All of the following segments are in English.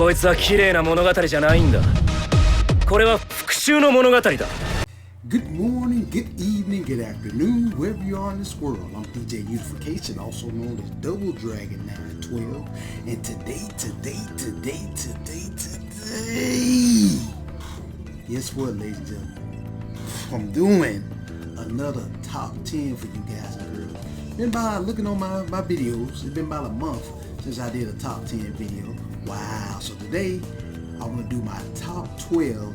こいつは綺麗な物語じゃないんだ。これは復讐の物語だ。Good morning, good evening, good afternoon, wherever you are in this world. I'm DJ Unification, also known as Double Dragon 912. And today, guess what, ladies and gentlemen? I'm doing another top 10 for you guys and girls. Been about looking on my videos, it's been about a month since I did a top 10 video. Wow, so today I'm going to do my top 12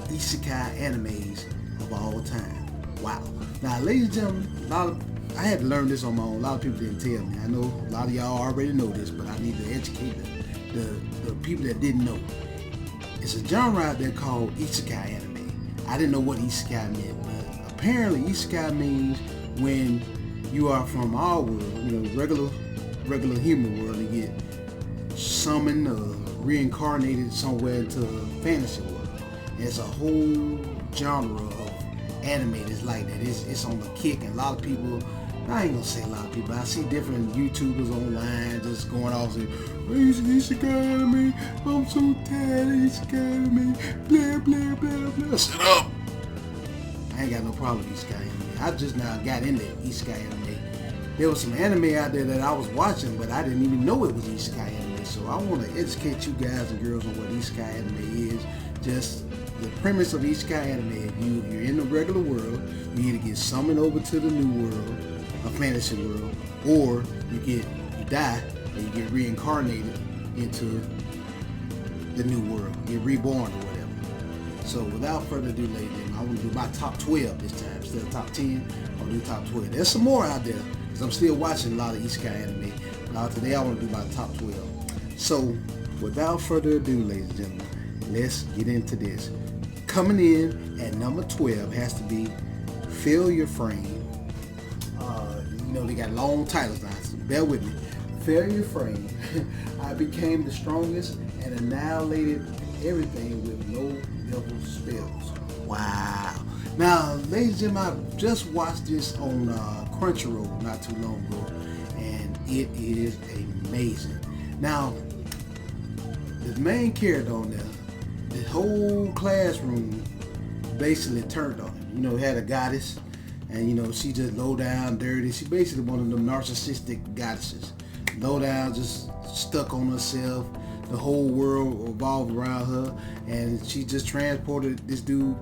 Isekai animes of all time. Wow. Now, ladies and gentlemen, I had to learn this on my own. A lot of people didn't tell me. I know a lot of y'all already know this, but I need to educate the people that didn't know. It's a genre out there called Isekai anime. I didn't know what Isekai meant, but apparently Isekai means when you are from our world, regular human world, and get summoned or reincarnated somewhere into a fantasy world. And it's a whole genre of anime that's like that. It's on the kick, and a lot of people, I ain't gonna say a lot of people, I see different YouTubers online just going off saying, Isekai anime, I'm so tired of Isekai anime, blah blah blah blah. Shut up! I ain't got no problem with Isekai anime. I just now got into Isekai anime. There was some anime out there that I was watching, but I didn't even know it was Isekai anime. So I want to educate you guys and girls on what Isekai anime is. Just the premise of Isekai anime. If you're in the regular world, you either get summoned over to the new world, a fantasy world, or you die and you get reincarnated into the new world, get reborn or whatever. So without further ado, ladies and gentlemen, I want to do my top 12 this time. Instead of top 10, I'll do top 12. There's some more out there, because I'm still watching a lot of Isekai anime. Today I want to do my top 12. So without further ado, ladies and gentlemen, let's get into this. Coming in at number 12 has to be Failure Frame. They got long titles now, so bear with me. Failure Frame. I became the strongest and annihilated everything with low-level spells. Wow. Now, ladies and gentlemen, I just watched this on Crunchyroll not too long ago, and it is amazing. Now, the main character on there, the whole classroom basically turned on him. Had a goddess, and she just low down, dirty. She basically one of them narcissistic goddesses. Low down, just stuck on herself. The whole world revolved around her, and she just transported this dude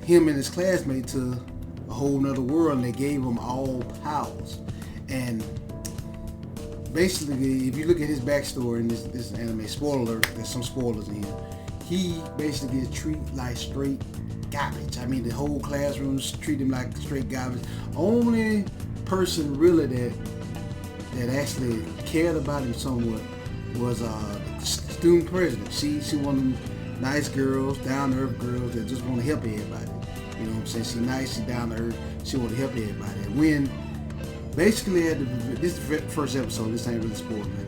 him and his classmate, to a whole nother world, and they gave him all powers. And basically, if you look at his backstory in this anime, spoiler alert, there's some spoilers in here, he basically gets treated like straight garbage. I mean, the whole classroom treat him like straight garbage. Only person really that actually cared about him somewhat was the student president. She one of them nice girls, down-to-earth girls that just want to help everybody. You know what I'm saying? She nice, she down-to-earth, she want to help everybody. And when, basically, this is the first episode, this ain't really spoiled, man.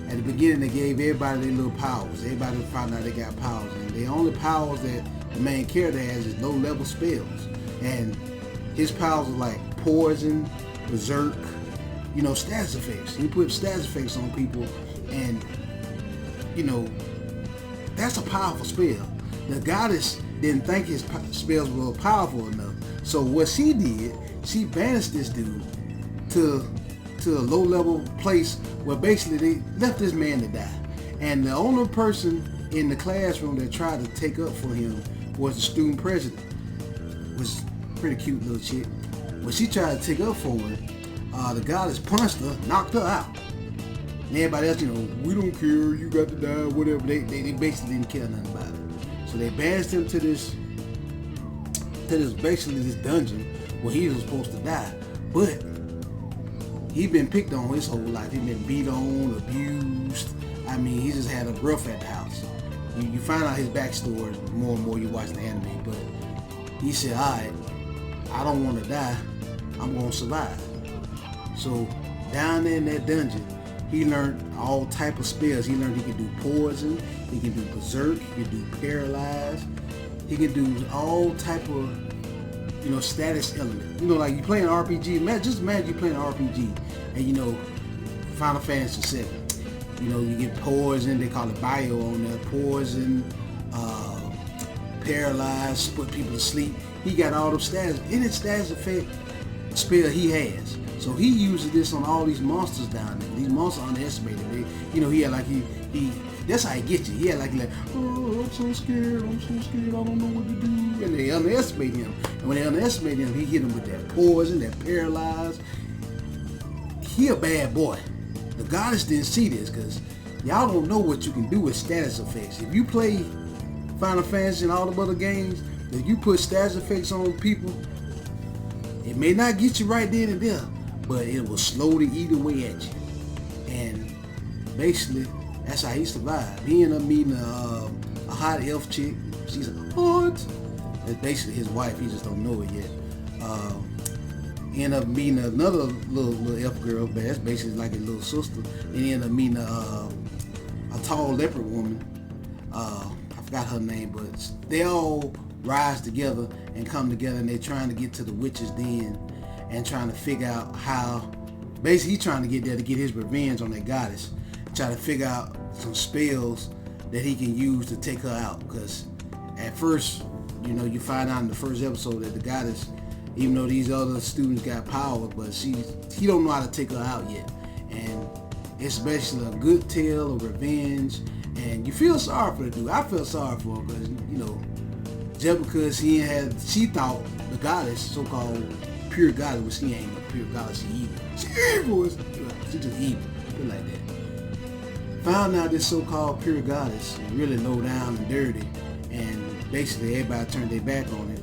At the beginning, they gave everybody their little powers. Everybody found out they got powers. And the only powers that the main character has is low-level spells. And his powers are like poison, berserk, status effects. He put status effects on people, and that's a powerful spell. The goddess didn't think his spells were powerful enough. So what she did, she banished this dude to a low-level place where basically they left this man to die. And the only person in the classroom that tried to take up for him was the student president. Was a pretty cute little chick. When she tried to take up for him, the goddess punched her, knocked her out. And everybody else, we don't care, you got to die, whatever. They basically didn't care nothing about it. So they banished him to this basically this dungeon where he was supposed to die. But he been picked on his whole life. He been beat on, abused. I mean, he just had a rough at the house. You find out his backstory more and more you watch the anime, but he said, alright, I don't want to die, I'm going to survive. So down there in that dungeon, he learned all type of spells. He learned he can do poison, he can do berserk, he can do paralyze, he can do all type of status element. Like you play an RPG, just imagine you playing an RPG and Final Fantasy VII. You know, you get poison, they call it bio on there, poison, paralyzed, put people to sleep. He got all those status. Any status effect spell he has. So he uses this on all these monsters down there. These monsters underestimated. He had like he that's how he gets you. He had like, oh, I'm so scared, I don't know what to do. And they underestimate him. And when they underestimate him, he hit him with that poison, that paralyzed. He a bad boy. The goddess didn't see this because y'all don't know what you can do with status effects. If you play Final Fantasy and all the other games, if you put status effects on people, it may not get you right then and there, but it will slowly eat away at you. And basically, that's how he survived. He ended up meeting a hot elf chick. She's a hot. That's basically his wife. He just don't know it yet. He ended up meeting another little elf girl, but that's basically like his little sister. And he ended up meeting a tall leopard woman. I forgot her name, but they all rise together and come together, and they're trying to get to the witch's den and trying to figure out how. Basically, he's trying to get there to get his revenge on that goddess. Trying to figure out some spells that he can use to take her out. Because at first, you know, you find out in the first episode that the goddess, even though these other students got power, but he don't know how to take her out yet. And it's basically a good tale of revenge. And you feel sorry for the dude. I feel sorry for him because, you know, just because she thought the goddess, so-called pure goddess, but she ain't a pure goddess, she evil. She evil. She just evil. Feel like that. Found out this so-called pure goddess is really low down and dirty, and basically everybody turned their back on it,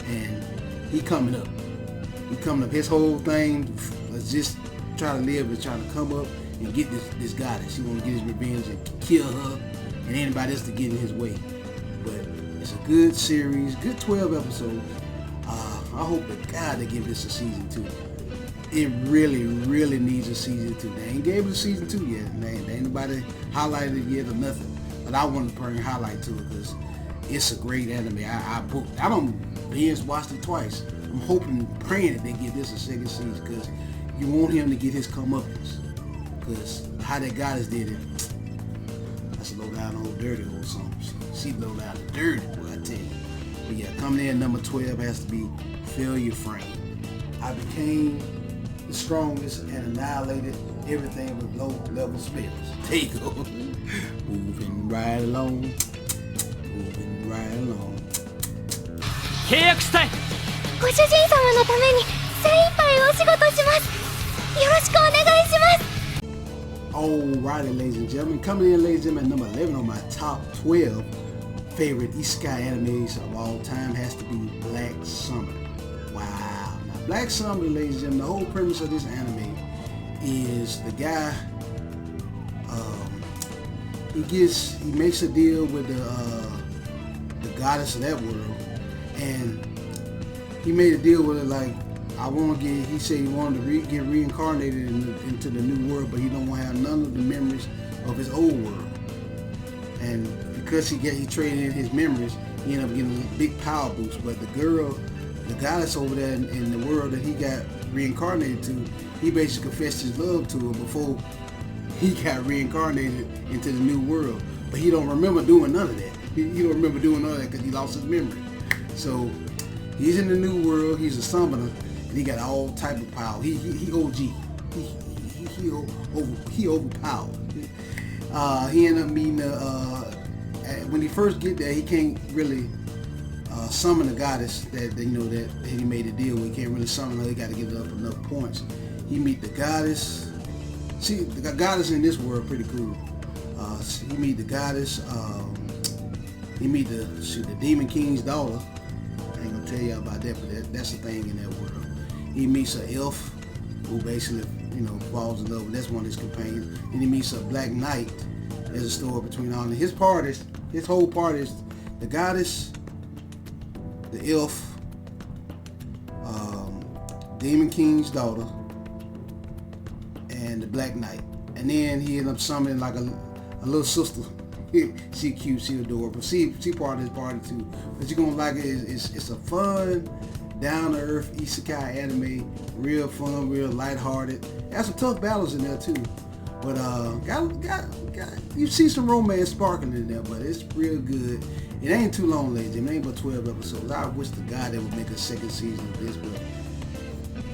and he coming up. His whole thing was just try to live and trying to come up and get this goddess. He want to get his revenge and kill her and anybody else to get in his way. But it's a good series, good 12 episodes. I hope to God they give this a season 2. It really, really needs a season 2. They ain't gave it a season 2 yet. They ain't nobody highlighted it yet or nothing. But I want to bring a highlight to it because it's a great anime. I don't binge watched it twice. I'm hoping, praying that they give this a second season because you want him to get his comeuppance. Because how that goddess did it, that's a low down old dirty old something. She low down and dirty, boy, I tell you. But yeah, coming in number 12 has to be Failure Frame. I became the strongest and annihilated everything with low level spells. There you go. Moving right along. Moving right along. 契約したい。ご主人様のために精一杯お仕事します。よろしくお願いします。 Alrighty, ladies and gentlemen. Coming in, ladies and gentlemen, number 11 on my top 12 favorite Isekai animes of all time has to be Black Summer. Wow. Now, Black Summer, ladies and gentlemen, the whole premise of this anime is the guy, he makes a deal with the goddess of that world, and he made a deal with her like, he said he wanted to get reincarnated into the new world, but he don't want to have none of the memories of his old world. And because he traded in his memories, he ended up getting a big power boost. But the goddess over there in the world that he got reincarnated to, he basically confessed his love to her before he got reincarnated into the new world. But he don't remember doing none of that. He don't remember doing none of that because he lost his memory. So he's in the new world. He's a summoner. And he got all type of power. He OG. He overpowered. He ended up meeting when he first get there, he can't really summon the goddess that he made a deal with. He can't really summon her. He got to get up enough points. He meet the goddess. See, the goddess in this world pretty cool. He meet the goddess. He meet the demon king's daughter. I ain't gonna tell you about that, but that's the thing in that world. He meets an elf who basically, falls in love with. That's one of his companions. Then he meets a black knight. There's a story between all of his parties. His whole party is the goddess, the elf, demon king's daughter, and the black knight. And then he ended up summoning like a little sister. She cute, she adorable. She part of his party too. But you're gonna like it. It's a fun, down-to-earth isekai anime. Real fun, real lighthearted. Has some tough battles in there too. But you see some romance sparkling in there, but it's real good. It ain't too long, ladies. It ain't but 12 episodes. I wish to God they would make a second season of this, but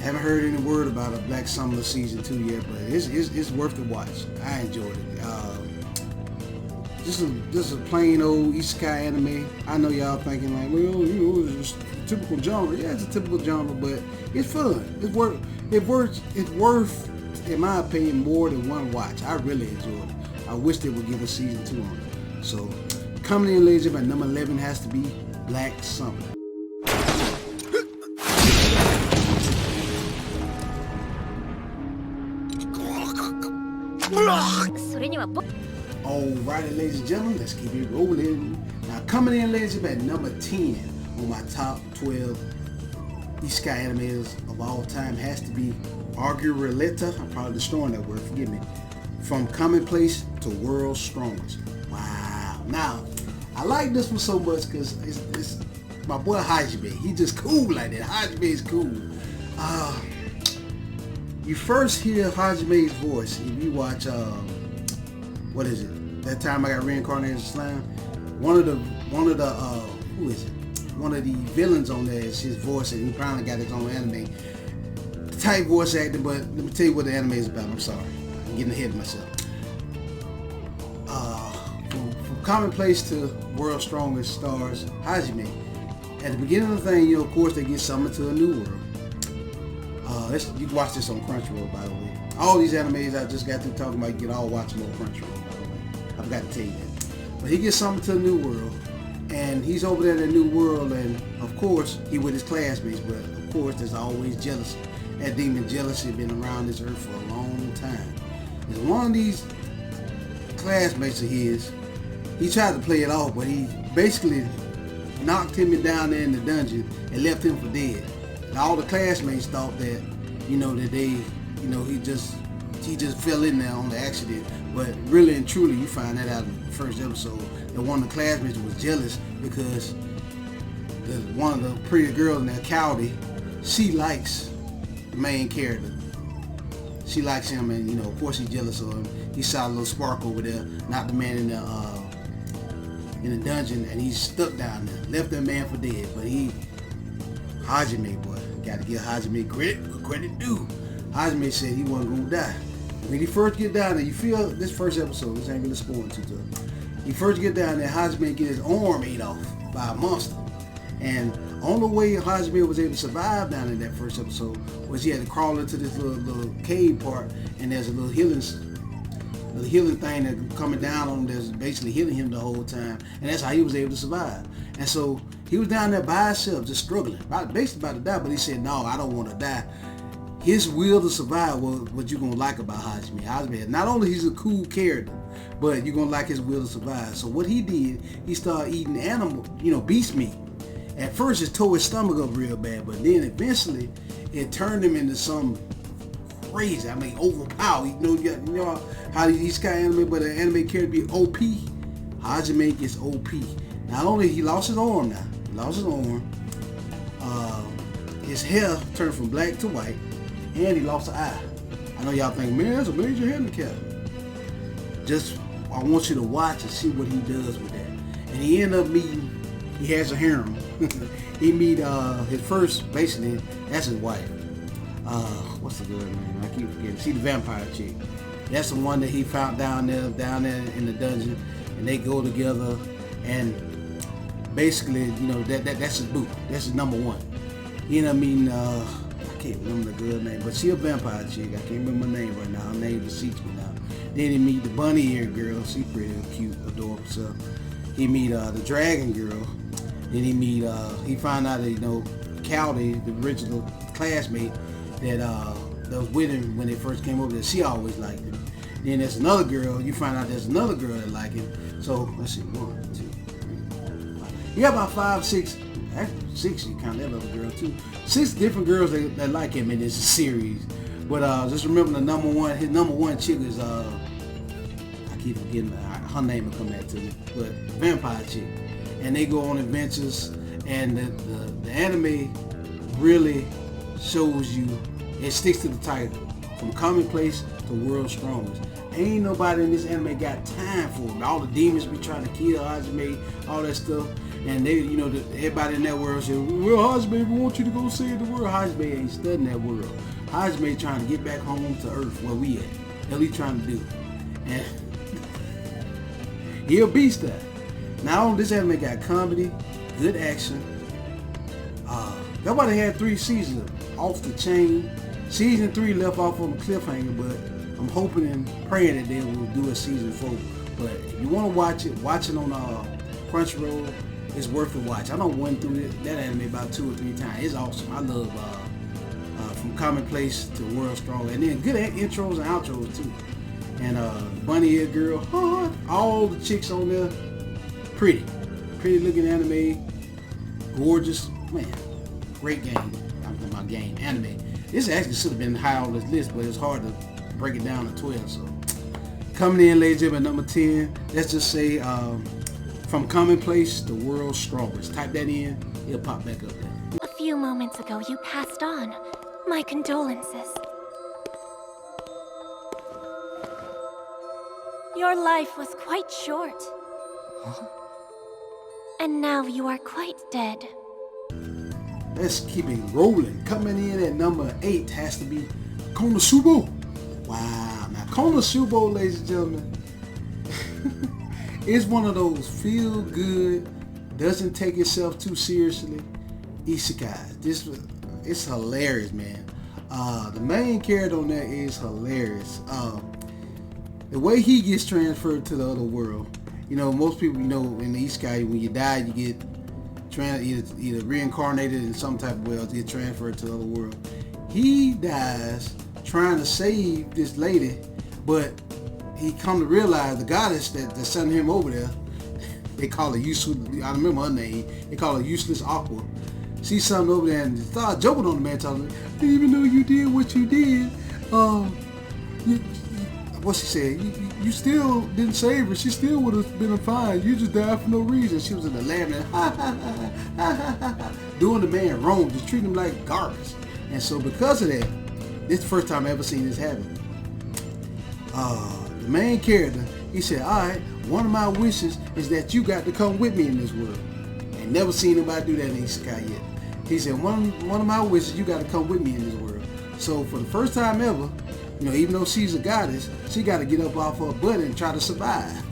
haven't heard any word about a Black Summer season 2 yet. But it's worth the watch. I enjoyed it. This is a plain old Isekai anime. I know y'all thinking like, well, you know, it's just a typical genre. Yeah, it's a typical genre, but it's fun. It's worth, in my opinion, more than one watch. I really enjoyed it. I wish they would give a season 2 on it. So, coming in, ladies and gentlemen, number 11 has to be Black Summer. Alrighty, ladies and gentlemen, let's keep it rolling. Now, coming in, ladies and gentlemen, number 10 on my top 12 Isekai animes of all time has to be Argureleta. I'm probably destroying that word, forgive me. From Commonplace to World's Strongest. Wow. Now, I like this one so much because it's my boy Hajime. He just cool like that. Hajime is cool. You first hear Hajime's voice if you watch, what is it? That Time I Got Reincarnated as a Slime. One of the who is it? One of the villains on there is his voice, and he finally got his own anime. Type voice acting, but let me tell you what the anime is about. I'm sorry, I'm getting ahead of myself. From Commonplace to World's Strongest stars Hajime. At the beginning of the thing, you know, of course, they get summoned to a new world. You can watch this on Crunchyroll, by the way. All these animes I just got through talking about, you can all watch them on Crunchyroll, by the way. I forgot to tell you that. But he gets summoned to a new world, and he's over there in the new world, and of course, he with his classmates, but of course, there's always jealousy. That demon jealousy has been around this earth for a long time. There's one of these classmates of his, he tried to play it off, but he basically knocked him down there in the dungeon and left him for dead. And all the classmates thought that, you know, that they, you know, he just fell in there on the accident. But really and truly, you find that out in the first episode, that one of the classmates was jealous because one of the pretty girls in there, Cowdy, she likes the main character. She likes him, and you know, of course, he's jealous of him. He saw a little spark over there, knocked the man in the dungeon, and he's stuck down there. Left that man for dead, but Hajime, boy, got to give Hajime credit where credit due. Hajime said he wasn't gonna die. When he first get down there, you feel this first episode, this ain't really spoiling too tough. He first get down there, Hajime get his arm ate off by a monster. And only way Hajime was able to survive down in that first episode was he had to crawl into this little cave part, and there's a little healing thing that coming down on him that's basically healing him the whole time, and that's how he was able to survive. And so he was down there by himself, just struggling, basically about to die, but he said, no, I don't want to die. His will to survive was what you're going to like about Hajime. Hajime, not only he's a cool character, but you're going to like his will to survive. So what he did, he started eating animal, beast meat. At first it tore his stomach up real bad, but then eventually it turned him into some crazy, overpowered. You know how these kind of anime, but an anime character be OP. Hajime gets OP. Not only he lost his arm now, his hair turned from black to white, and he lost an eye. I know y'all think, man, that's a major handicap. Just, I want you to watch and see what he does with that. And he ended up meeting, he has a harem. He meet his first, basically, that's his wife. What's the good name? I keep forgetting. She the vampire chick. That's the one that he found down there in the dungeon, and they go together, and basically, that's his boo. That's his number one. He ended up meeting, I can't remember the good name, but she a vampire chick. I can't remember her name right now. Her name deceits me now. Then he meet the bunny-eared girl. She pretty cute, adorable. So he meet the dragon girl. Then he found out that, Cowdy, the original classmate that was with him when they first came over there, she always liked him. Then there's another girl, you find out there's another girl that like him. So, let's see, 1, 2, 3, 4, 5. You got about 5, 6, actually 6, you count that other girl too. 6 different girls that like him in this series. But just remember his number one chick is, I keep forgetting, her name will come back to me, but vampire chick. And they go on adventures, and the anime really shows you, it sticks to the title, from commonplace to world's strongest. Ain't nobody in this anime got time for it. All the demons be trying to kill Hajime, all that stuff. And they, you know, everybody in that world said, well, Hajime, we want you to go save the world. Hajime ain't studying that world. Hajime trying to get back home to Earth where we at. That's what he trying to do. And he a beast that. Now this anime got comedy, good action. Nobody had 3 seasons off the chain. Season 3 left off on a cliffhanger, but I'm hoping and praying that they will do a season 4. But if you want to watch it on Crunchyroll. It's worth the watch. I done went through that anime about 2 or 3 times. It's awesome. I love From Commonplace to World Strong, and then good intros and outros too. And Bunny Ear Girl, all the chicks on there, pretty looking anime, gorgeous, man, great game. I'm talking about game anime. This actually should have been high on this list, but it's hard to break it down to 12. So coming in, ladies and gentlemen, number 10. Let's just say From Commonplace to World's Strongest. Type that in, it'll pop back up there. A few moments ago, you passed on. My condolences. Your life was quite short. Huh? And now you are quite dead. Let's keep it rolling. Coming in at number 8 has to be Konosuba. Wow. Now Konosuba, ladies and gentlemen, it's one of those feel good, doesn't take itself too seriously Isekai. It's hilarious, man. The main character on that is hilarious. The way he gets transferred to the other world. You know, most people, you know, in the Isekai, when you die, you get either reincarnated in some type of way or get transferred to the other world. He dies trying to save this lady, but he come to realize the goddess that sent him over there, they call her useless. I remember her name. They call her Useless Aqua. Sees something over there and start joking on the man, telling him, even though you did what you did, what she said, you still didn't save her. She still would have been fine. You just died for no reason. She was in the lab and doing the man wrong, just treating him like garbage. And so because of that, this is the first time I ever seen this happen. The main character, he said, alright, one of my wishes is that you got to come with me in this world. Ain't never seen anybody do that in Isekai yet. He said, one of my wishes, you got to come with me in this world. So for the first time ever, you know, even though she's a goddess, she got to get up off her butt and try to survive.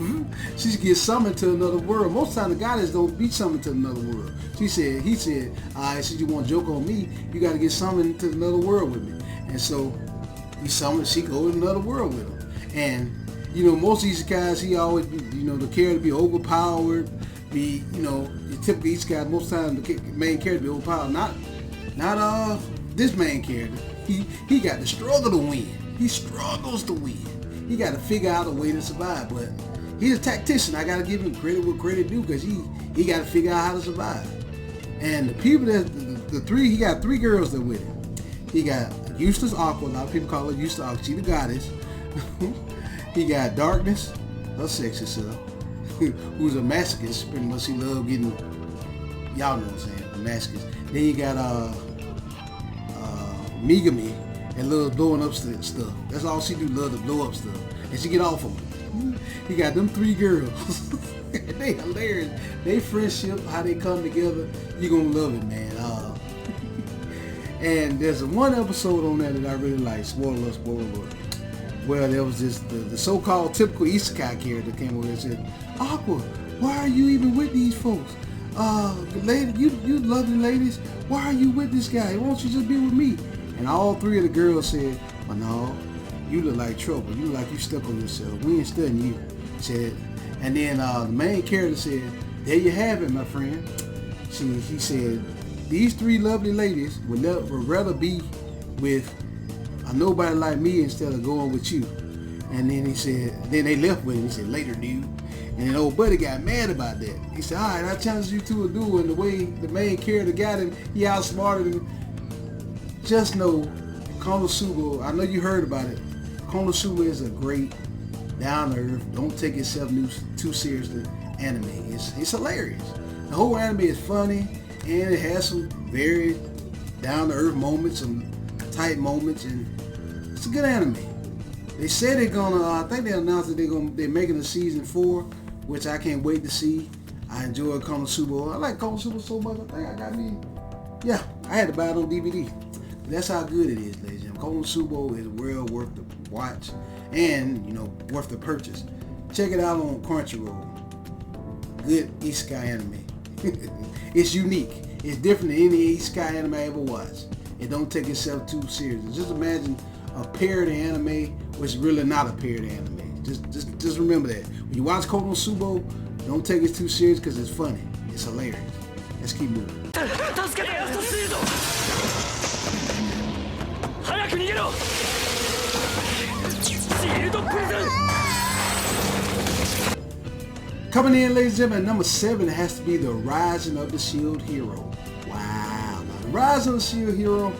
She gets summoned to another world. Most of the time, the goddess don't be summoned to another world. He said, alright, since you want to joke on me, you got to get summoned to another world with me. And so he summoned, she go to another world with him. And you know, most of these guys, he always be, you know, the character be overpowered, be, you know, the typical Isekai, most times the main character be overpowered. Not this main character. He got to struggle to win. He struggles to win. He got to figure out a way to survive. But he's a tactician. I got to give him credit where credit due, because he got to figure out how to survive. And the people he got 3 girls that with him. He got Useless Aqua. A lot of people call her Useless Aqua. She the goddess. He got Darkness, her sexy self, who's a masochist. Pretty much she love getting, y'all know what I'm saying, a masochist. Then you got Megami, and love blowing up stuff. That's all she do, love to blow up stuff. And she get off of them. He got them 3 girls. They hilarious. They friendship, how they come together, you gonna love it, man. And there's one episode on that I really like. Spoiler. Well, there was this the so-called typical Isekai character came over and said, Aqua, why are you even with these folks? Lady, you lovely ladies, why are you with this guy? Why don't you just be with me? And all 3 of the girls said, well, no, you look like trouble. You look like you stuck on yourself. We ain't studying you. Said, and then the main character said, there you have it, my friend. He said, these 3 lovely ladies would rather be with nobody like me instead of going with you. And then he said, then they left with him. He said, later, dude. And then old buddy got mad about that. He said, alright, I challenge you to a duel. And the way the main character got him, he outsmarted him. Just know, Konosuba, I know you heard about it. Konosuba is a great, down-to-earth, don't take itself too seriously anime. It's hilarious. The whole anime is funny, and it has some very down-to-earth moments, some tight moments, and it's a good anime. They said they're gonna. I think they announced that they're making a season 4, which I can't wait to see. I enjoy Konosuba. I like Konosuba so much. I think I got me. Yeah, I had to buy it on DVD. That's how good it is, ladies and gentlemen. Konosuba is well worth the watch, and worth the purchase. Check it out on Crunchyroll. Good Isekai anime. It's unique. It's different than any Isekai anime I ever watched. It don't take itself too serious. Just imagine a parody anime, which is really not a parody anime. Just remember that. When you watch Konosuba, don't take it too serious because it's funny. It's hilarious. Let's keep moving. Coming in, ladies and gentlemen, number 7 has to be The Rising of the Shield Hero. Wow. Now, The Rising of the Shield Hero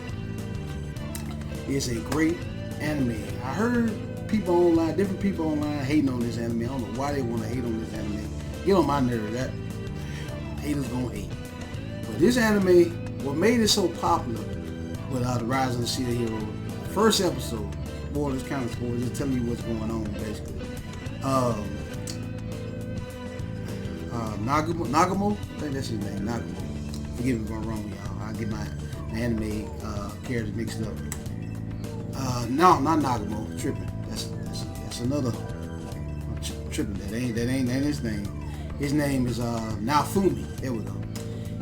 is a great anime. I heard different people online hating on this anime. I don't know why they want to hate on this anime. Get on my nerves. That haters gonna hate. But this anime, what made it so popular with The Rise of the Shield Hero, first episode, spoilers, kind of spoilers, just telling you what's going on basically. Nagamo, I think that's his name, Nagamo. Forgive me if I'm wrong, y'all. I get my anime characters mixed up. No, not Nagamo. Tripping. That's another. I'm tripping. That ain't his name. His name is Naofumi. There we go.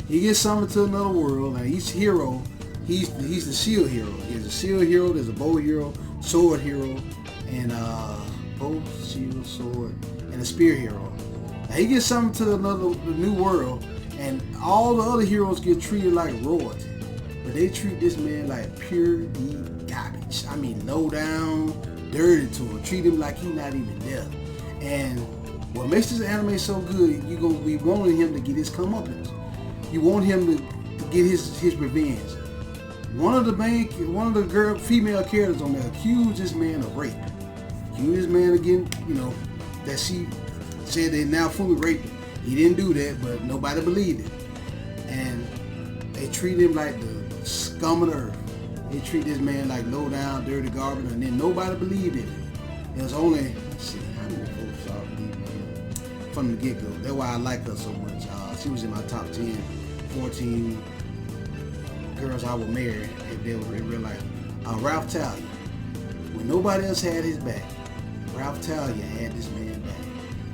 He gets summoned to another world, and each hero, he's the shield hero. There's a shield hero, there's a bow hero, sword hero, and bow, shield, sword, and a spear hero. Now he gets summoned to the new world, and all the other heroes get treated like royalty, but they treat this man like pure deep garbage. I mean, low down, dirty to him. Treat him like he's not even there. And what makes this anime so good, you're gonna be wanting him to get his comeuppance. You want him to get his revenge. One of the female characters on there accused this man of rape. Accused this man again, that she said that Naofumi raped him. He didn't do that, but nobody believed it. And they treat him like the scum of the earth. They treat this man like low down, dirty garbage, and then nobody believed in it. It was only, let's see, how many folks saw believe in him from the get-go. That's why I like her so much. She was in my top 10, 14 girls I would marry if they were in real life. Ralph Talia. When nobody else had his back, Ralph Talia had this man back.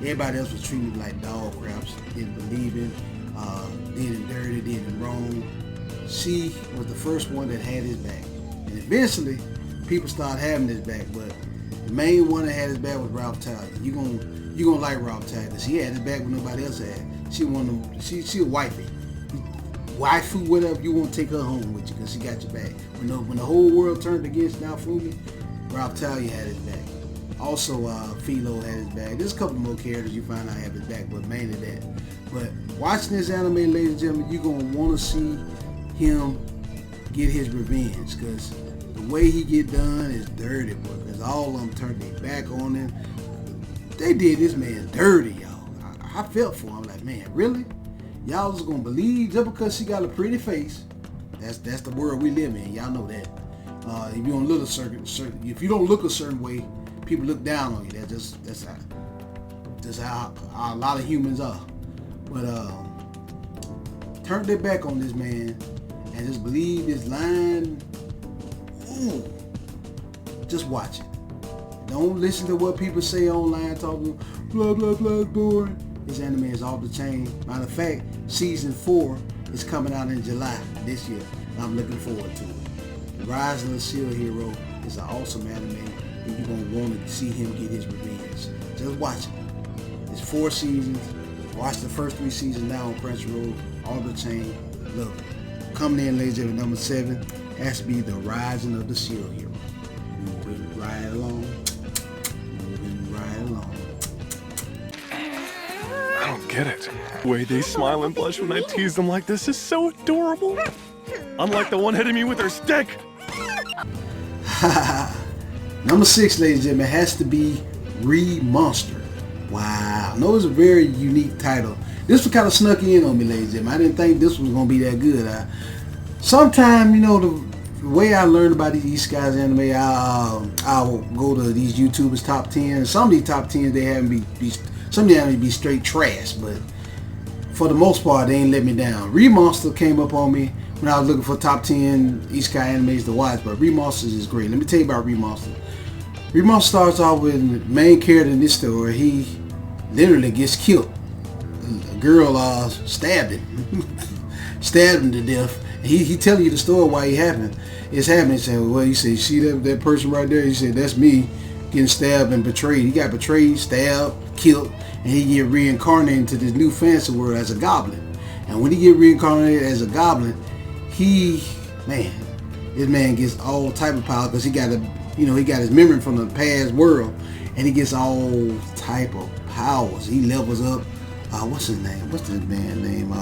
Everybody else was treating him like dog craps, didn't believe him, did him dirty, did him wrong. She was the first one that had his back. And eventually, people started having his back, but the main one that had his back was Ralph Talia. You gonna like Ralph Talia because he had his back when nobody else had. She a wifey. Waifu, whatever, you want to take her home with you because she got your back. When the whole world turned against Naofumi, Ralph Talia had his back. Also, Philo had his back. There's a couple more characters you find out have his back, but mainly that. But watching this anime, ladies and gentlemen, you're going to want to see him get his revenge because the way he get done is dirty, boy, because all of them turned their back on him. They did this man dirty, y'all. I felt for him. I'm like, man, really? Y'all just gonna believe just because she got a pretty face? That's the world we live in. Y'all know that. If you don't look if you don't look a certain way, people look down on you. That's how a lot of humans are. But turned their back on this man and just believe this line. Ooh, just watch it. Don't listen to what people say online talking blah blah blah boring. This anime is off the chain. Matter of fact, season 4 is coming out in July this year. I'm looking forward to it. Rise of the Shield Hero is an awesome anime, and you're gonna want to see him get his revenge. Just watch it. It's 4 seasons. Watch the first 3 seasons now on Crunchyroll. Off the chain. Look, coming in, ladies and gentlemen, number 7 has to be The Rising of the Shield Hero. Moving right along. I don't get it. The way they smile and blush when I tease them like this is so adorable. Unlike the one hitting me with her stick. Number 6, ladies and gentlemen, has to be Re-Monster. Wow. I know it's a very unique title. This one kind of snuck in on me, ladies and gentlemen. I didn't think this was going to be that good. Sometimes, the way I learned about these Isekais anime, I'll go to these YouTubers top 10. Some of these top 10s they have me be some of them be straight trash, but for the most part they ain't let me down. Remonster came up on me when I was looking for top 10 Isekai animes to watch, but Remonsters is great. Let me tell you about Remonster. Remonster starts off with the main character in this story. He literally gets killed. A girl stabbed him, stabbed him to death. He tell you the story why it's happening. He said, well, he said, see that person right there? He said, that's me getting stabbed and betrayed. He got betrayed, stabbed, killed, and he get reincarnated into this new fancy world as a goblin. And when he get reincarnated as a goblin, this man gets all type of power because he got he got his memory from the past world, and he gets all type of powers. He levels up. What's his name? What's this man's name?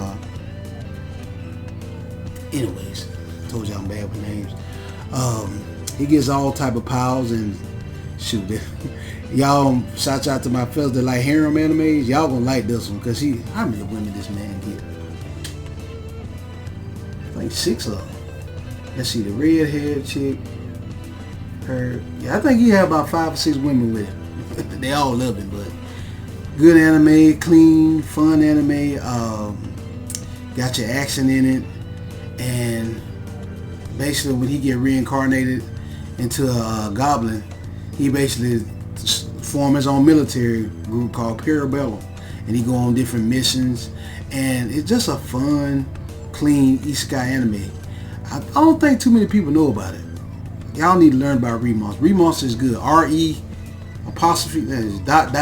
Anyways, told you I'm bad with names. He gets all type of powers, and shoot, y'all shout out to my fellas that like harem animes. Y'all gonna like this one because how many women this man get? I think 6 of them. Let's see, the red haired chick. I think he had about 5 or 6 women with him. They all love him, but good anime, clean, fun anime. Got your action in it, and basically when he get reincarnated into a goblin, he basically form his own military group called Parabellum, and he go on different missions, and it's just a fun, clean Isekai anime. I don't think too many people know about it. Y'all need to learn about Remonster. Remonster is good. R-E apostrophe dot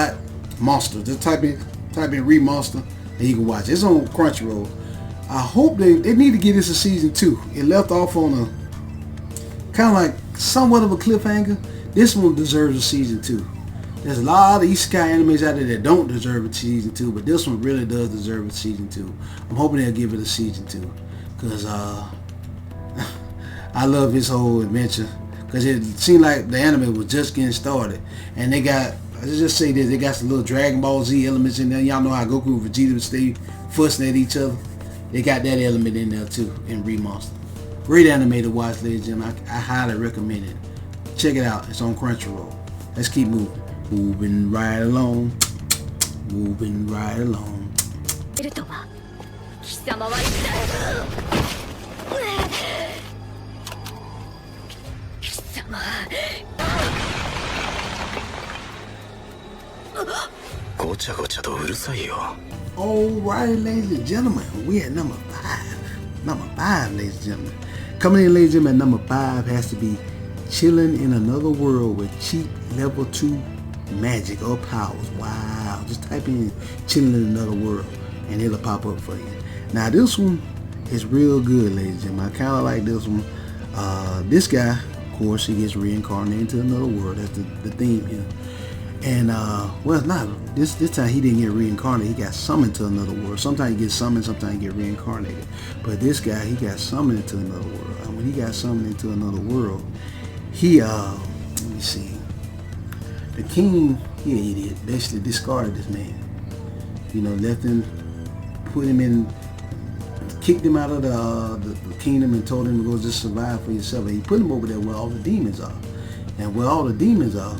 monster. Just type in Remonster and you can watch it. It's on Crunchyroll. I hope they need to get this a season 2. It left off on a kind of like somewhat of a cliffhanger. This one deserves a season 2. There's a lot of Isekai animes out there that don't deserve a season 2, but this one really does deserve a season 2. I'm hoping they'll give it a season 2 because I love his whole adventure, because it seemed like the anime was just getting started, and they got, let's just say this, they got some little Dragon Ball Z elements in there. Y'all know how Goku and Vegeta would stay fussing at each other. They got that element in there too in Remonster. Great anime to watch, ladies and gentlemen. I highly recommend it. Check it out. It's on Crunchyroll. Let's keep moving. Moving right along. Moving right along. 貴様は貴様ごちゃごちゃとうるさいよ。 Alright, ladies and gentlemen, we at number 5. Number 5, ladies and gentlemen. Coming in, ladies and gentlemen, number 5 has to be Chilling in Another World with cheap level 2 magic or powers. Wow. Just type in Chilling in Another World and it'll pop up for you. Now this one is real good, ladies and gentlemen. I kind of like this one. This guy, of course, he gets reincarnated into another world. That's the theme here. And well, not this time he didn't get reincarnated. He got summoned to another world. Sometimes he gets summoned, sometimes he get reincarnated. But this guy, he got summoned into another world. And when he got summoned into another world, he let me see. The king, he an idiot, basically discarded this man. You know, left him, put him in, kicked him out of the kingdom and told him to go just survive for yourself. And he put him over there where all the demons are. And where all the demons are,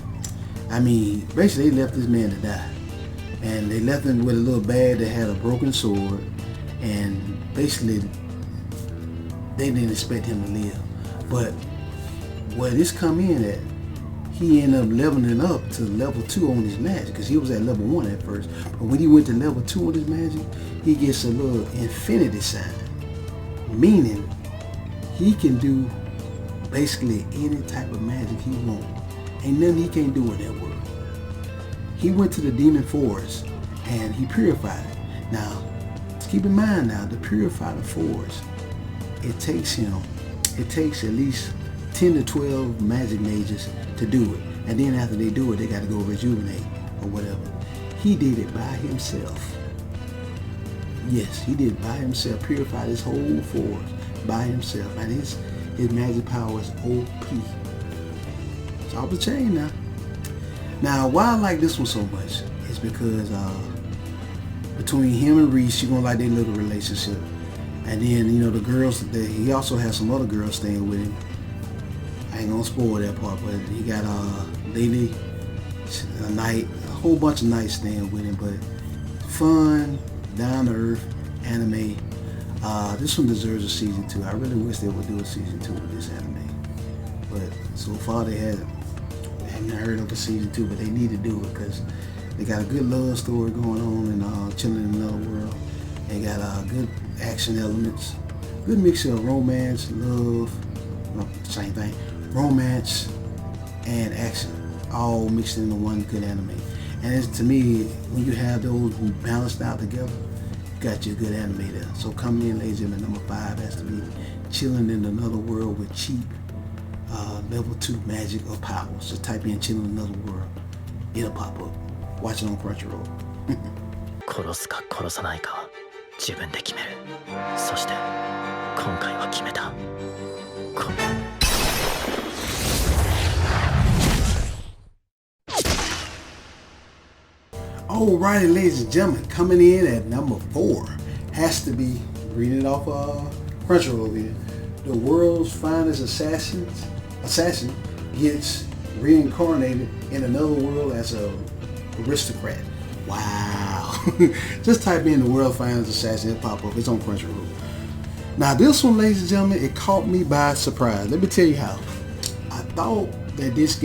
I mean, basically they left this man to die. And they left him with a little bag that had a broken sword. And basically, they didn't expect him to live. But where this come in at, he ended up leveling up to level 2 on his magic, because he was at level 1 at first. But when he went to level 2 on his magic, he gets a little infinity sign, meaning he can do basically any type of magic he wants. Ain't nothing he can't do in that world. He went to the demon forest and he purified it. Now, keep in mind now, to purify the forest, it takes at least 10 to 12 magic mages to do it. And then after they do it, they got to go rejuvenate or whatever. He did it by himself. Yes, he did it by himself. Purified his whole forest by himself. And his magic power is OP. It's off the chain now. Now, why I like this one so much is because between him and Reese, you're going to like their little relationship. And then, you know, the girls, he also has some other girls staying with him. I ain't gonna spoil that part, but he got Lily, a night, a whole bunch of nights staying with him, but fun, down to earth anime. This one deserves a season 2. I really wish they would do a season 2 with this anime, but so far they haven't. I haven't heard of a season 2, but they need to do it because they got a good love story going on and Chilling in Another World. They got good action elements, good mixture of romance, love, well, same thing, romance and action, all mixed into one good anime. And it's, to me, when you have those balanced out together, you got your good anime there. So coming in, ladies and gentlemen, number 5 has to be Chilling in Another World with cheap level 2 magic or powers. Just type in Chilling in Another World, it'll pop up. Watch it on Crunchyroll. 殺すか殺さないかは自分で決める。そして今回は決めた。Alrighty, ladies and gentlemen, coming in at number 4 has to be, reading it off Crunchyroll here, the world's finest assassin gets reincarnated in another world as a aristocrat. Wow. Just type in the world's finest assassin, it'll pop up. It's on Crunchyroll. Now this one, ladies and gentlemen, it caught me by surprise. Let me tell you how. I thought that this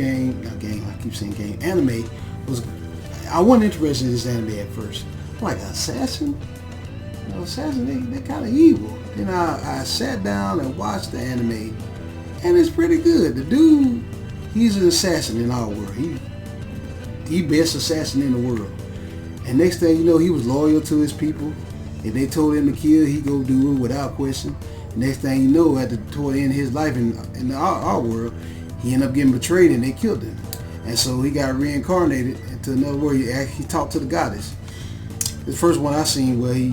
anime was, I wasn't interested in this anime at first. I'm like, assassin? You know, assassin, they're kind of evil. Then I sat down and watched the anime, and it's pretty good. The dude, he's an assassin in our world. He best assassin in the world. And next thing you know, he was loyal to his people. If they told him to kill, he go do it without question. Next thing you know, toward the end of his life in our world, he ended up getting betrayed and they killed him. And so he got reincarnated into another world. He talked to the goddess. The first one I seen where he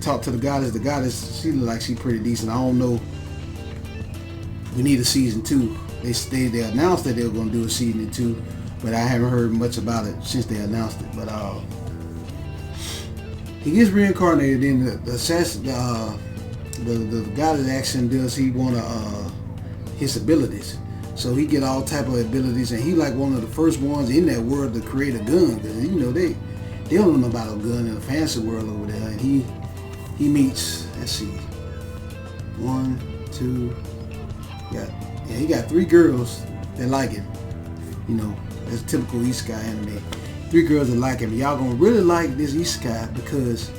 talked to the goddess. The goddess, she looked like she pretty decent. I don't know. We need a season 2. They announced that they were going to do a season 2, but I haven't heard much about it since they announced it. But he gets reincarnated in the assassin. The goddess action does he want his abilities. So he get all type of abilities, and he like one of the first ones in that world to create a gun. Cause they don't know about a gun in the fancy world over there. And he meets, let's see, 1, 2, he got 3 girls that like him. You know, that's typical Isekai anime. 3 girls that like him. Y'all gonna really like this Isekai because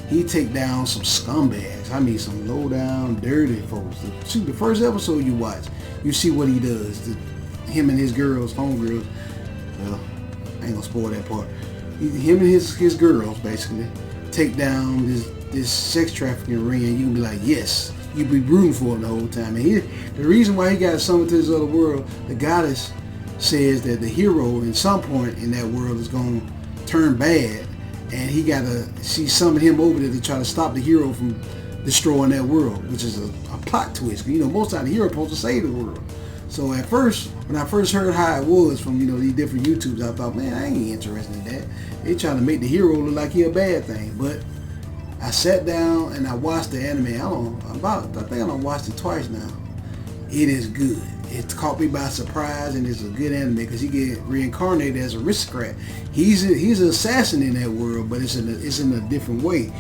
he take down some scumbags. I mean, some low down, dirty folks. The first episode you watch, you see what he does. Him and his girls, homegirls. Well, I ain't gonna spoil that part. Him and his girls basically take down this sex trafficking ring, and you can be like, yes, you be rooting for him the whole time. And the reason why he got summoned to this other world, the goddess says that the hero in some point in that world is gonna turn bad, and she summoned him over there to try to stop the hero from destroying that world, which is a plot twist. You know, most of the hero supposed to save the world. So at first, when I first heard how it was from these different YouTubes, I thought, man, I ain't interested in that. They trying to make the hero look like he a bad thing. But I sat down and I watched the anime. I think I done watched it twice now. It is good. It caught me by surprise, and it's a good anime because he get reincarnated as an aristocrat. He's an assassin in that world, but it's in a different way.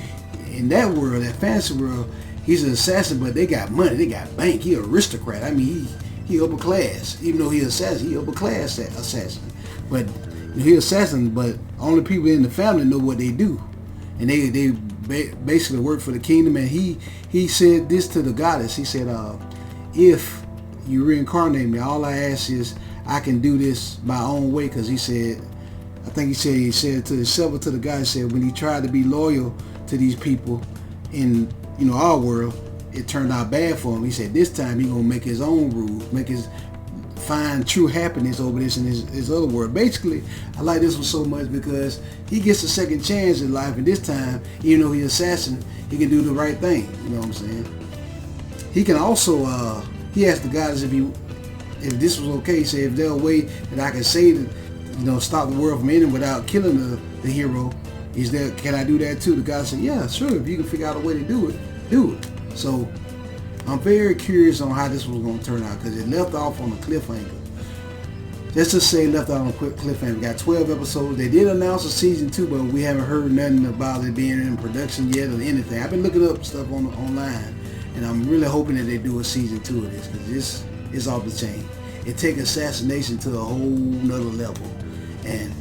In that world, that fancy world, he's an assassin, but they got money, they got bank. He an aristocrat. I mean, he upper class. Even though he assassin, he upper class assassin. But he assassin, but only people in the family know what they do, and they basically work for the kingdom. And he said this to the goddess. He said, if you reincarnate me, all I ask is I can do this my own way. Because he said, I think he said to the guy, he said when he tried to be loyal to these people in our world, it turned out bad for him. He said this time he gonna make his own rules, find true happiness over this in his other world. Basically, I like this one so much because he gets a second chance in life, and this time, even though he's an assassin, he can do the right thing. You know what I'm saying? He can also he asked the goddess if this was okay. He said if there's a way that I can save stop the world from ending without killing the hero, can I do that too? The goddess said, yeah, sure. If you can figure out a way to do it, do it. So I'm very curious on how this was going to turn out because it left off on a cliffhanger. Let's just say left out on a quick cliffhanger. We got 12 episodes. They did announce a season 2, but we haven't heard nothing about it being in production yet or anything. I've been looking up stuff online, and I'm really hoping that they do a season 2 of this because this is off the chain. It takes assassination to a whole nother level, and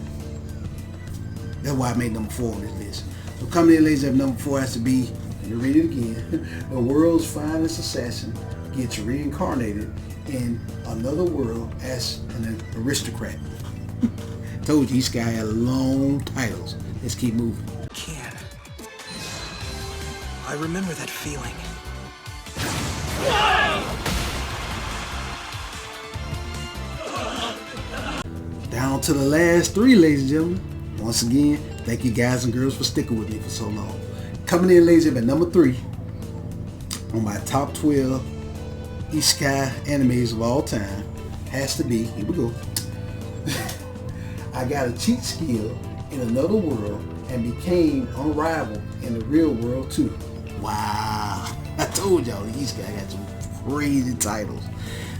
that's why I made number 4 on this list. So coming in, ladies, at number 4 has to be, let me read it again, the world's finest assassin gets reincarnated in another world as an aristocrat. Told you, this guy had long titles. Let's keep moving. Can. I remember that feeling. Down to the last 3, ladies and gentlemen. Once again, thank you guys and girls for sticking with me for so long. Coming in, ladies and gentlemen, at number 3 on my top 12 Isekai animes of all time has to be, here we go. I got a cheat skill in another world and became unrivaled in the real world too. Wow. I told y'all these guys got some crazy titles.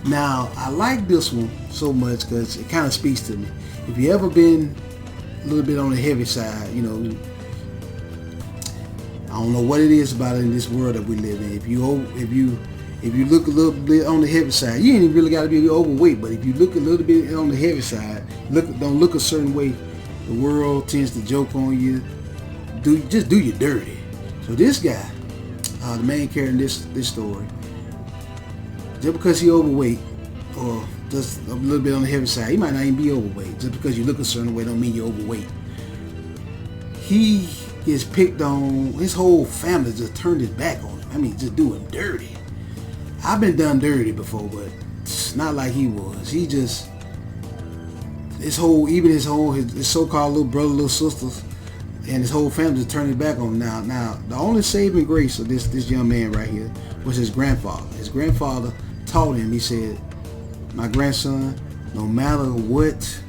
Now, I like this one so much because it kind of speaks to me. If you ever been a little bit on the heavy side, you know, I don't know what it is about it in this world that we live in. If you look a little bit on the heavy side, you ain't really got to be overweight, but if you look a little bit on the heavy side, don't look a certain way, the world tends to joke on you, just do you dirty. So this guy, the main character in this story, just because he overweight or just a little bit on the heavy side, he might not even be overweight. Just because you look a certain way don't mean you're overweight. He gets picked on, his whole family just turned his back on him. I mean, just do him dirty. I've been done dirty before, but it's not like he was. He just, his so-called little brother, little sisters, and his whole family just turned his back on him. Now, the only saving grace of this young man right here was his grandfather. His grandfather taught him, he said, my grandson, no matter what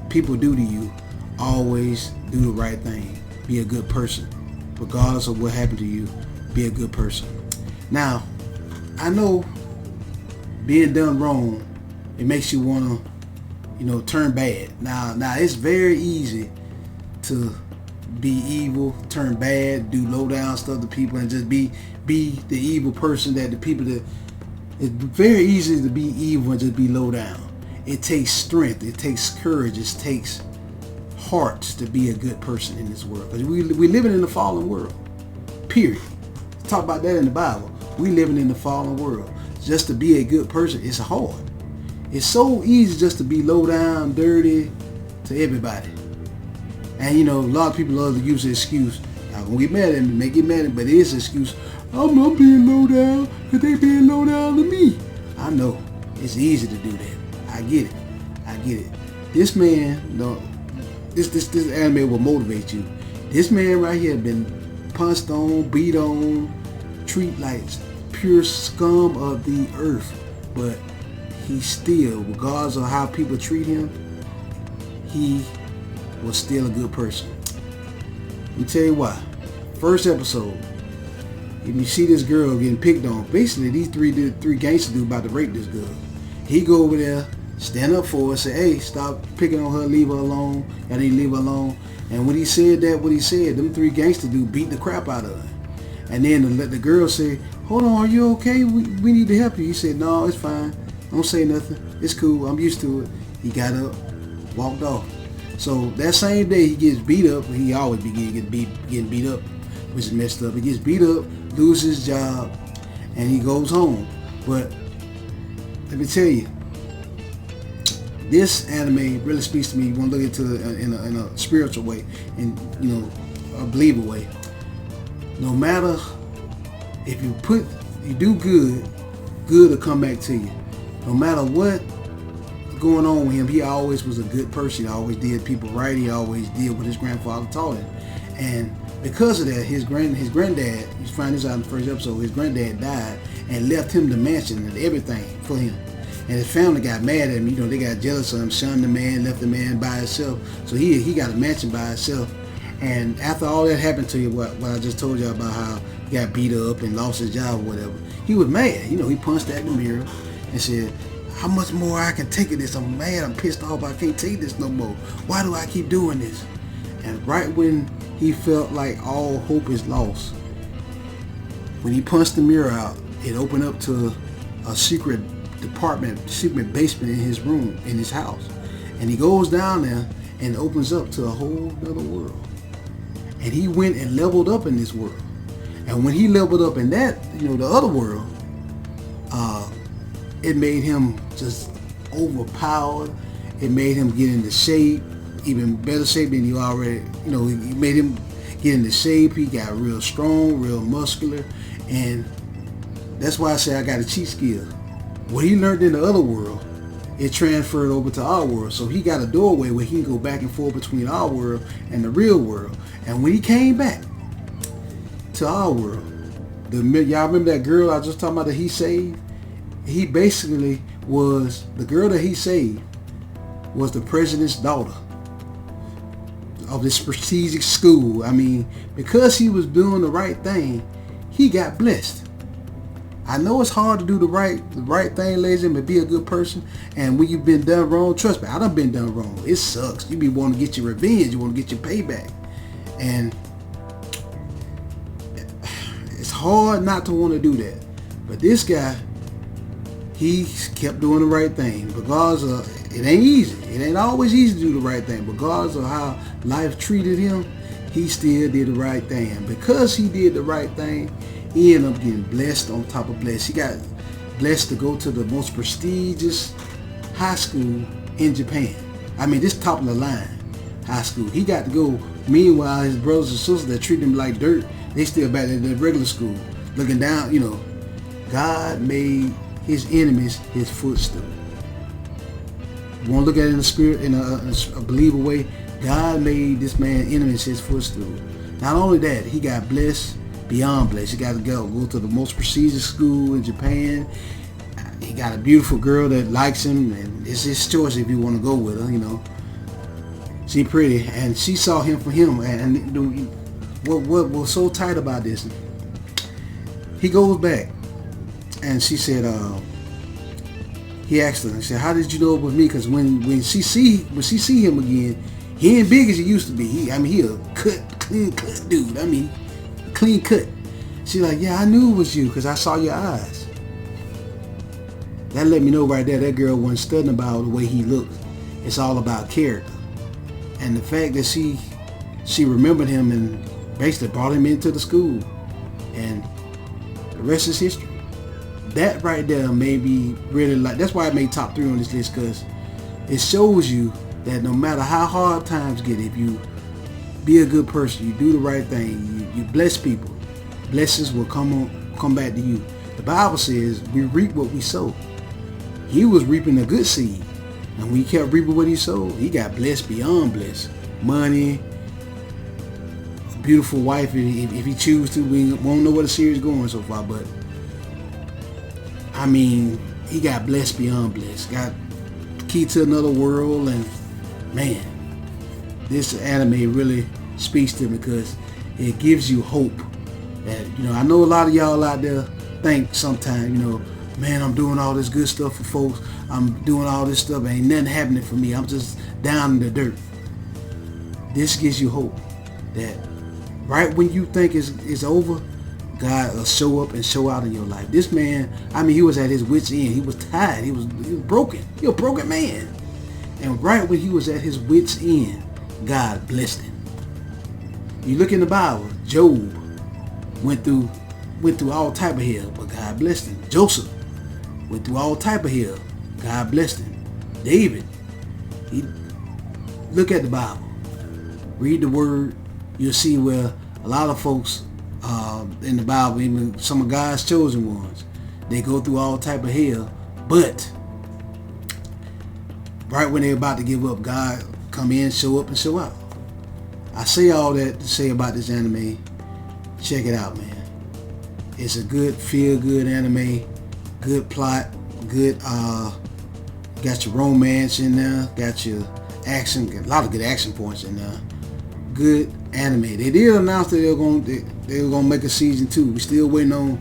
people do to you, always do the right thing. Be a good person. Regardless of what happened to you, be a good person. Now, I know being done wrong, it makes you want to, turn bad. Now it's very easy to be evil, turn bad, do low down stuff to people, and just be the evil person that the people that. It's very easy to be evil and just be low down. It takes strength, it takes courage, it takes heart to be a good person in this world. Because we living in the fallen world. Period. Talk about that in the Bible. We living in the fallen world. Just to be a good person, it's hard. It's so easy just to be low down, dirty to everybody. And a lot of people love to use the excuse. I'm gonna get mad at me, may get mad at me, but it is an excuse. I'm not being low down because they being low down to me. I know. It's easy to do that. I get it. This man, this anime will motivate you. This man right here been punched on, beat on, treated like pure scum of the earth, but he still, regardless of how people treat him, he was still a good person. Let me tell you why. First episode, if you see this girl getting picked on, basically these three gangsters do about to rape this girl. He go over there, stand up for her, say, hey, stop picking on her, leave her alone. I need to leave her alone. And when he said that, them 3 gangsters do beat the crap out of her. And then the girl say, hold on, are you okay? We need to help you. He said, no, it's fine. Don't say nothing. It's cool. I'm used to it. He got up, walked off. So that same day he gets beat up. He always be getting beat up, which is messed up. He gets beat up, loses his job, and he goes home. But let me tell you, this anime really speaks to me. You want to look into it in a spiritual way, and a believer way. No matter if you do good will come back to you. No matter what going on with him, he always was a good person. He always did people right. He always did what his grandfather taught him. And because of that, his granddad, you find this out in the first episode, his granddad died and left him the mansion and everything for him. And his family got mad at him. They got jealous of him, shunned the man, left the man by himself. So he got a mansion by himself. And after all that happened to you, what I just told you about how he got beat up and lost his job or whatever, he was mad. You know, he punched at the mirror and said, how much more I can take of this? I'm mad, I'm pissed off, I can't take this no more. Why do I keep doing this? And right when he felt like all hope is lost, when he punched the mirror out, it opened up to a secret basement in his room, in his house. And he goes down there and opens up to a whole other world. And he went and leveled up in this world. And when he leveled up in that, you know, the other world, it made him just overpowered. It made him get into shape, even better shape than he already, you know, he made him get into shape. He got real strong, real muscular. And that's why I say I got a cheat skill. What he learned in the other world, it transferred over to our world. So he got a doorway where he can go back and forth between our world and the real world. And when he came back to our world, y'all remember that girl I just talking about that he saved? He basically was, the girl that he saved was the president's daughter of this prestigious school. I mean, because he was doing the right thing, he got blessed. I know it's hard to do the right thing, ladies and gentlemen, be a good person. And when you've been done wrong, trust me, I done been done wrong. It sucks. You be wanting to get your revenge. You want to get your payback. And it's hard not to want to do that. But this guy, he kept doing the right thing. Regardless of, it ain't easy. It ain't always easy to do the right thing. Regardless of how life treated him, he still did the right thing. And because he did the right thing, he ended up getting blessed on top of blessed. He got blessed to go to the most prestigious high school in Japan. I mean, this top of the line high school. He got to go. Meanwhile, his brothers and sisters that treat him like dirt, they still back at the regular school, looking down. You know, God made his enemies his footstool. You want to look at it in the spirit, in a believer way? God made this man enemies his footstool. Not only that, he got blessed beyond blessed. He got to go to the most prestigious school in Japan. He got a beautiful girl that likes him, and it's his choice if you want to go with her. You know, she pretty, and she saw him for him. And what was so tight about this? He goes back. And she said, he asked her, he said, how did you know it was me? Because when she see him again, he ain't big as he used to be. He a clean cut dude. I mean, clean cut. She's like, yeah, I knew it was you because I saw your eyes. That let me know right there that girl wasn't studying about the way he looked. It's all about character. And the fact that she remembered him and basically brought him into the school. And the rest is history. That right there made me really like, that's why I made top 3 on this list, because it shows you that no matter how hard times get, if you be a good person, you do the right thing, you bless people, blessings will come back to you. The Bible says we reap what we sow. He was reaping a good seed, and when he kept reaping what he sowed, he got blessed beyond blessed. Money, a beautiful wife if he choose to. We won't know where the series is going so far, but I mean, he got blessed beyond blessed. Got key to another world, and man, this anime really speaks to me because it gives you hope. That, you know, I know a lot of y'all out there think sometimes, you know, man, I'm doing all this good stuff for folks. I'm doing all this stuff, ain't nothing happening for me. I'm just down in the dirt. This gives you hope that right when you think it's over, God will show up and show out in your life. This man, I mean, he was at his wit's end. He was tired. He was broken. He was a broken man. And right when he was at his wit's end, God blessed him. You look in the Bible, Job went through all type of hell, but God blessed him. Joseph went through all type of hell. God blessed him. David, look at the Bible. Read the word. You'll see where a lot of folks in the Bible, even some of God's chosen ones, they go through all type of hell, but right when they're about to give up, God come in, show up, and show out. I say all that to say about this anime. Check it out, man. It's a good, feel-good anime, good plot, good, got your romance in there, got your action, a lot of good action points in there. Good anime. They did announce that they were gonna make a season 2. We still waiting on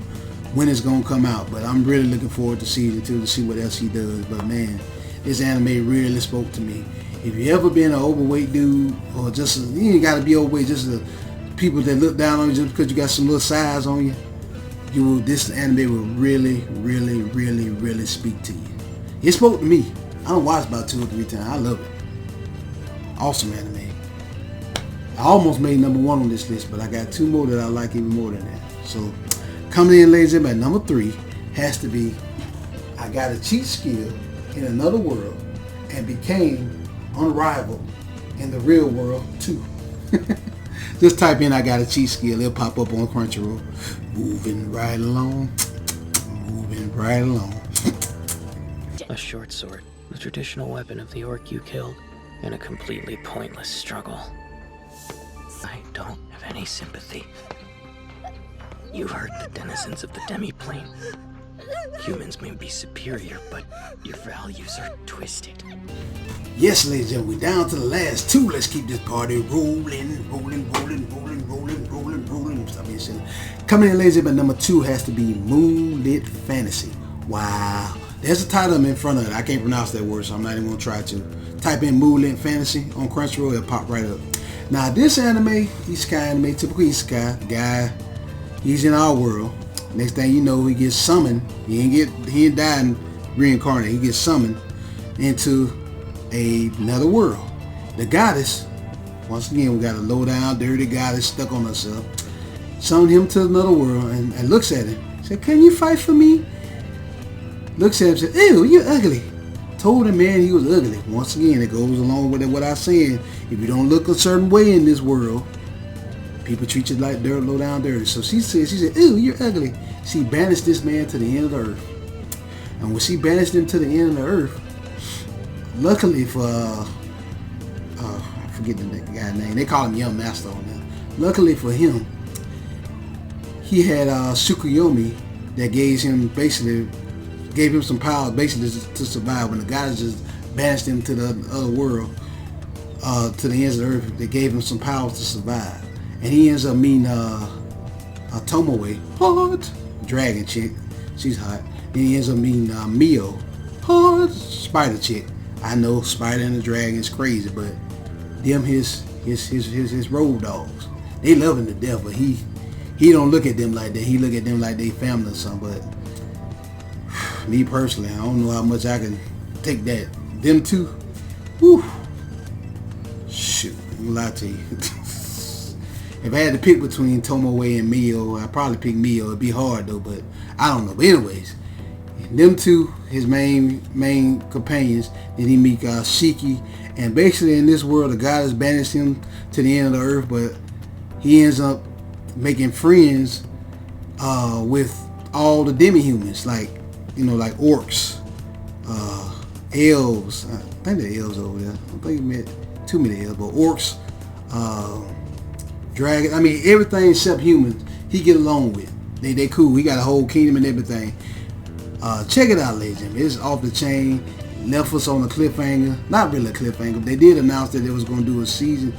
when it's gonna come out, but I'm really looking forward to season 2 to see what else he does. But man, this anime really spoke to me. If you ever been an overweight dude, or just you ain't gotta be overweight, just the people that look down on you just because you got some little size on you, this anime will really, really, really, really speak to you. It spoke to me. I don't watch about 2 or 3 times. I love it. Awesome anime. I almost made number 1 on this list, but I got 2 more that I like even more than that. So coming in, ladies and gentlemen, at number 3 has to be I got a cheat skill in another world and became unrivaled in the real world too. Just type in I got a cheat skill. It'll pop up on Crunchyroll. Moving right along. Moving right along. A short sword, the traditional weapon of the orc you killed, in a completely pointless struggle. I don't have any sympathy. You hurt the denizens of the demi-plane. Humans may be superior, but your values are twisted. Yes, ladies and gentlemen, we're down to the last 2. Let's keep this party rolling, rolling, rolling, rolling, rolling, rolling, rolling. Stop being silly. Coming in, ladies and gentlemen, number 2 has to be Moonlit Fantasy. Wow. There's a title in front of it. I can't pronounce that word, so I'm not even going to try to. Type in Moonlit Fantasy on Crunchyroll, it'll pop right up. Now, this anime, Isekai anime, typical Isekai, guy, he's in our world. Next thing you know, he gets summoned. He ain't died and reincarnated. He gets summoned into another world. The goddess, once again, we got a low down, dirty goddess stuck on herself. Summoned him to another world and looks at him. Said, "Can you fight for me?" Looks at him and said, "Ew, you're ugly." Told him, man, he was ugly. Once again, it goes along with what I said. If you don't look a certain way in this world, people treat you like dirt, low down dirty. So she said, "Ew, you're ugly." She banished this man to the end of the earth. And when she banished him to the end of the earth, luckily for, I forget the guy's name. They call him Young Master on there. Luckily for him, he had Tsukuyomi that gave him some power basically to survive. When the goddess just banished him to the other world, to the ends of the earth, they gave him some powers to survive. And he ends up meeting Tomoe, hot dragon chick, she's hot. Then he ends up meeting Mio, hot spider chick. I know spider and the dragon is crazy, but them his road dogs. They love him to death, but he don't look at them like that. He look at them like they family or something. But me personally, I don't know how much I can take that. Them two, whew. Shoot, I'm gonna lie to you. If I had to pick between Tomoe and Mio, I'd probably pick Mio. It'd be hard though, but I don't know. But anyways, them two, his main companions, and he meet Shiki, and basically in this world, the goddess banished him to the end of the earth, but he ends up making friends with all the demi-humans, like orcs, elves. I think they're elves over there. I don't think he met too many elves, but orcs, dragon. I mean, everything except humans, he get along with. They cool. He got a whole kingdom and everything. Check it out, ladies and gentlemen. It's off the chain. Left us on a cliffhanger. Not really a cliffhanger, but they did announce that they was going to do a season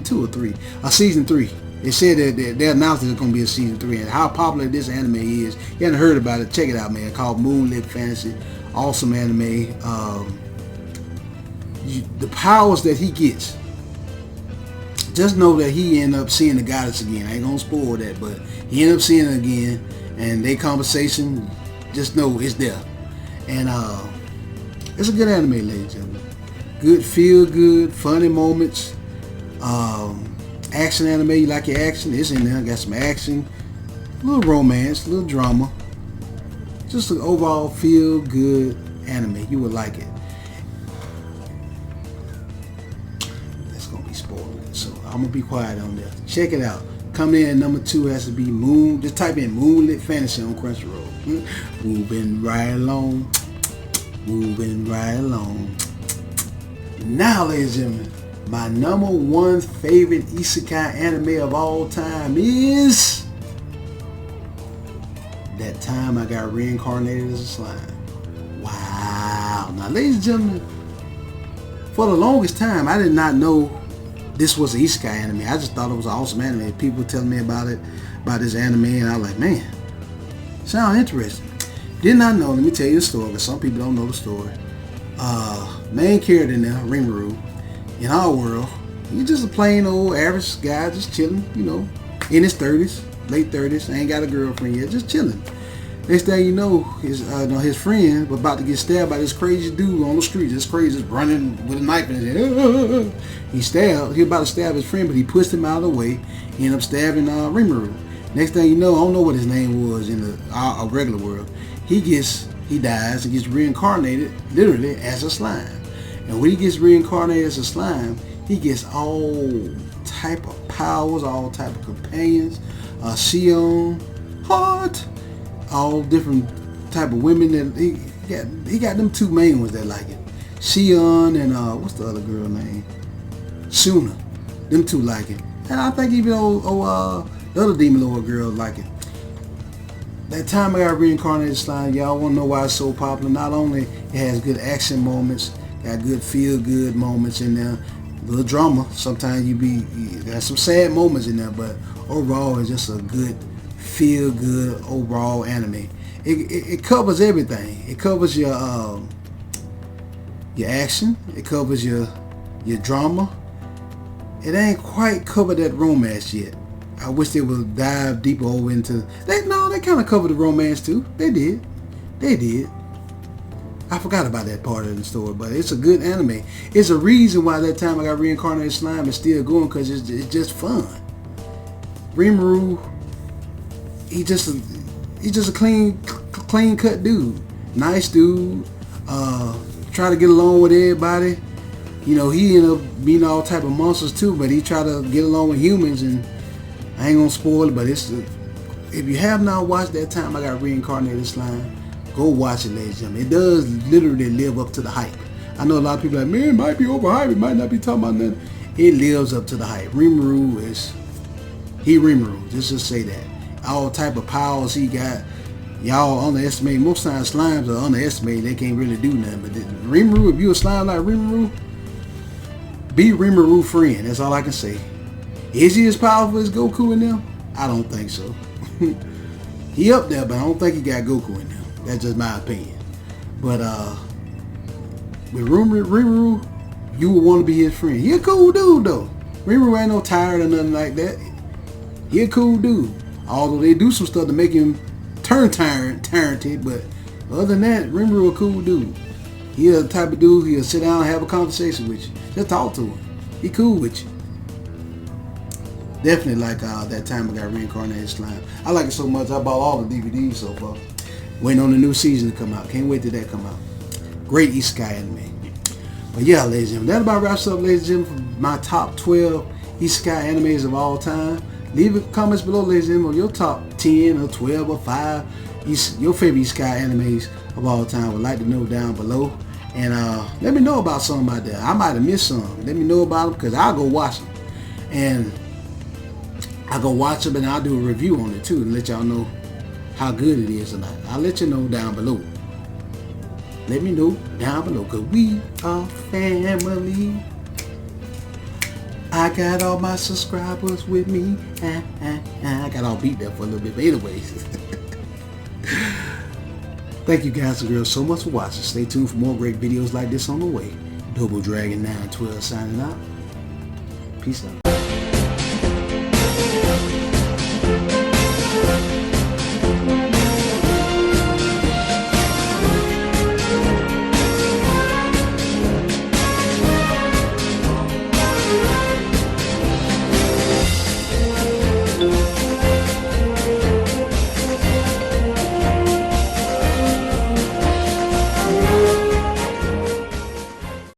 2 or 3. Season 3. They said that they announced there's going to be a season 3. And how popular this anime is, you haven't heard about it, check it out, man. It's called Moonlit Fantasy. Awesome anime. The powers that he gets, just know that he end up seeing the goddess again. I ain't going to spoil that, but he end up seeing her again. And their conversation, just know it's there. And it's a good anime, ladies and gentlemen. Good, feel good, funny moments. Action anime, you like your action? It's in there. Got some action, a little romance, a little drama. Just an overall feel good anime. You would like it. That's gonna be spoiling, so I'm gonna be quiet on that. Check it out. Coming in at number 2 has to be Moon. Just type in Moonlit Fantasy on Crunchyroll. Moving right along. Moving right along. Now, ladies and gentlemen, my number 1 favorite isekai anime of all time is That Time I Got Reincarnated as a Slime. Wow. Now, ladies and gentlemen, for the longest time, I did not know this was an Isekai anime. I just thought it was an awesome anime. People telling me about it, about this anime, and I was like, man, sound interesting. Did not know. Let me tell you the story, because some people don't know the story. Main character in there, Rimuru, in our world, he's just a plain old average guy, just chilling, you know, in his 30s, late 30s, ain't got a girlfriend yet, just chilling. Next thing you know, his friend was about to get stabbed by this crazy dude on the street. This crazy, just running with a knife in his head. He was about to stab his friend, but he pushed him out of the way. He ended up stabbing Rimuru. Next thing you know, I don't know what his name was in our regular world. He dies and gets reincarnated, literally, as a slime. And when he gets reincarnated as a slime, he gets all type of powers, all type of companions, Shion, Heart, all different type of women that he got them two main ones that like it. Shion and what's the other girl name? Suna. Them two like it. And I think even the other Demon Lord girl like it. That time I got reincarnated slime, y'all wanna know why it's so popular. Not only it has good action moments, got good feel good moments in there, a little drama. Sometimes there's some sad moments in there, but overall it's just a good feel good overall anime. It covers everything. It covers your action. It covers your drama. It ain't quite covered that romance yet. I wish they would dive deeper over into they kind of covered the romance too. They did. I forgot about that part of the story, but it's a good anime. It's a reason why that time I got reincarnated slime is still going, because it's just fun. Rimuru, he just a clean cut dude, nice dude. Try to get along with everybody. You know, he ended up being all type of monsters too, but he tried to get along with humans, and I ain't gonna spoil it, but if you have not watched that time I got reincarnated slime, go watch it, ladies and gentlemen. It does literally live up to the hype. I know a lot of people are like, man, it might be overhyped, it might not be talking about nothing. It lives up to the hype. Rimuru, just to say that. All type of powers he got. Y'all underestimate. Most times slimes are underestimated. They can't really do nothing. But Rimuru, if you a slime like Rimuru, be Rimuru friend. That's all I can say. Is he as powerful as Goku in them? I don't think so. He up there, but I don't think he got Goku in them. That's just my opinion. But with Rimuru, you would want to be his friend. He a cool dude though. Rimuru ain't no tired or nothing like that. He a cool dude. Although they do some stuff to make him turn talented, but other than that, Rimuru a cool dude. He the type of dude he'll sit down and have a conversation with you. Just talk to him. He cool with you. Definitely like that time I got reincarnated slime. I like it so much I bought all the DVDs so far. Waiting on the new season to come out. Can't wait till that come out. Great Isekai anime. But yeah, ladies and gentlemen, that about wraps up, ladies and gentlemen, for my top 12 Isekai animes of all time. Leave comments below, ladies and gentlemen, your top 10 or 12 or 5 your favorite Isekai animes of all time. Would like to know down below. And let me know about some out there. I might have missed some. Let me know about them, because I'll go watch them. And I'll go watch them and I'll do a review on it too, and let y'all know how good it is or not. I'll let you know down below. Let me know down below, because we are family. I got all my subscribers with me. I got all beat there for a little bit, but anyways. Thank you guys and girls so much for watching. Stay tuned for more great videos like this on the way. Double Dragon 912 signing out. Peace out.